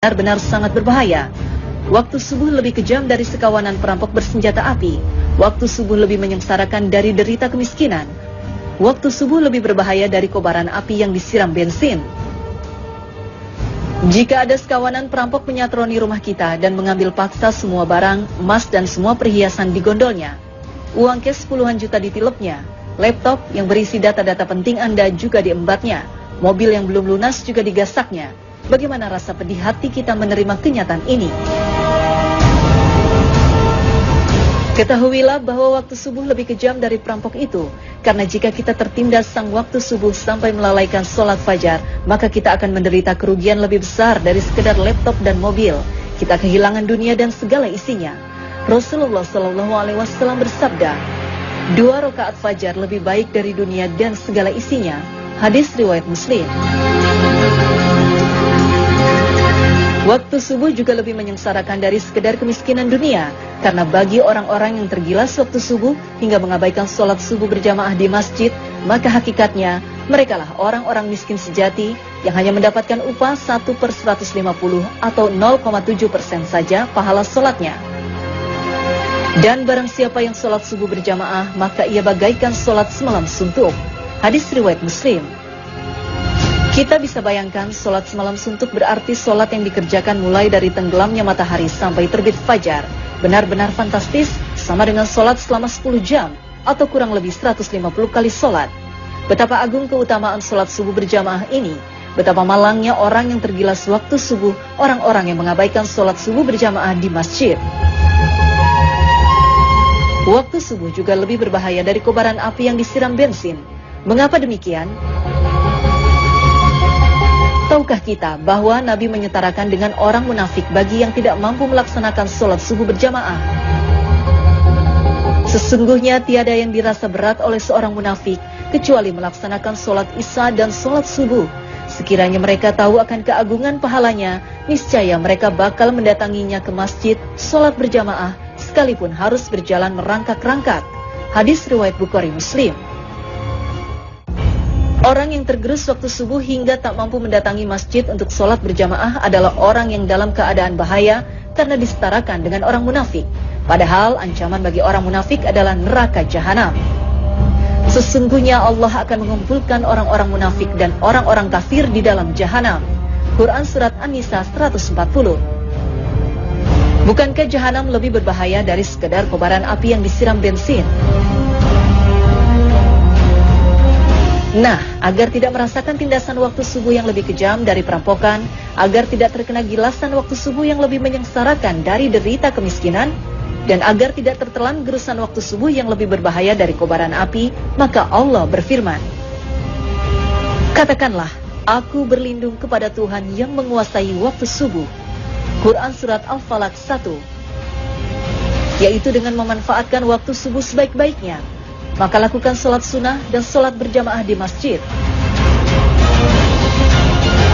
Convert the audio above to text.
benar-benar sangat berbahaya. Waktu subuh lebih kejam dari sekawanan perampok bersenjata api. Waktu subuh lebih menyengsarakan dari derita kemiskinan. Waktu subuh lebih berbahaya dari kobaran api yang disiram bensin. Jika ada sekawanan perampok menyatroni rumah kita dan mengambil paksa semua barang, emas dan semua perhiasan di gondolnya, uang cash puluhan juta ditilepnya, laptop yang berisi data-data penting Anda juga diembatnya, mobil yang belum lunas juga digasaknya, bagaimana rasa pedih hati kita menerima kenyataan ini? Ketahuilah bahwa waktu subuh lebih kejam dari perampok itu, karena jika kita tertindas sang waktu subuh sampai melalaikan sholat fajar, maka kita akan menderita kerugian lebih besar dari sekedar laptop dan mobil. Kita kehilangan dunia dan segala isinya. Rasulullah SAW bersabda, 2 rakaat fajar lebih baik dari dunia dan segala isinya. Hadis riwayat Muslim. Waktu subuh juga lebih menyengsarakan dari sekedar kemiskinan dunia, karena bagi orang-orang yang tergilas waktu subuh hingga mengabaikan sholat subuh berjamaah di masjid, maka hakikatnya merekalah orang-orang miskin sejati yang hanya mendapatkan upah 1/150 atau 0,7% saja pahala sholatnya. Dan barang siapa yang sholat subuh berjamaah, maka ia bagaikan sholat semalam suntuk. Hadis riwayat Muslim. Kita bisa bayangkan sholat semalam suntuk berarti sholat yang dikerjakan mulai dari tenggelamnya matahari sampai terbit fajar. Benar-benar fantastis, sama dengan sholat selama 10 jam atau kurang lebih 150 kali sholat. Betapa agung keutamaan sholat subuh berjamaah ini. Betapa malangnya orang yang tergilas waktu subuh, orang-orang yang mengabaikan sholat subuh berjamaah di masjid. Waktu subuh juga lebih berbahaya dari kobaran api yang disiram bensin. Mengapa demikian? Tahukah kita bahwa Nabi menyetarakan dengan orang munafik bagi yang tidak mampu melaksanakan sholat subuh berjamaah? Sesungguhnya tiada yang dirasa berat oleh seorang munafik kecuali melaksanakan sholat isya dan sholat subuh. Sekiranya mereka tahu akan keagungan pahalanya, niscaya mereka bakal mendatanginya ke masjid, sholat berjamaah, sekalipun harus berjalan merangkak-rangkak. Hadis riwayat Bukhari Muslim. Orang yang tergerus waktu subuh hingga tak mampu mendatangi masjid untuk sholat berjamaah adalah orang yang dalam keadaan bahaya karena disetarakan dengan orang munafik. Padahal ancaman bagi orang munafik adalah neraka jahanam. Sesungguhnya Allah akan mengumpulkan orang-orang munafik dan orang-orang kafir di dalam jahanam. Quran Surat An-Nisa 140. Bukankah jahanam lebih berbahaya dari sekedar kobaran api yang disiram bensin? Nah, agar tidak merasakan tindasan waktu subuh yang lebih kejam dari perampokan, agar tidak terkena gilasan waktu subuh yang lebih menyengsarakan dari derita kemiskinan, dan agar tidak tertelan gerusan waktu subuh yang lebih berbahaya dari kobaran api, maka Allah berfirman, katakanlah, aku berlindung kepada Tuhan yang menguasai waktu subuh. Quran Surat Al-Falaq 1. Yaitu dengan memanfaatkan waktu subuh sebaik-baiknya. Maka lakukan sholat sunnah dan sholat berjamaah di masjid.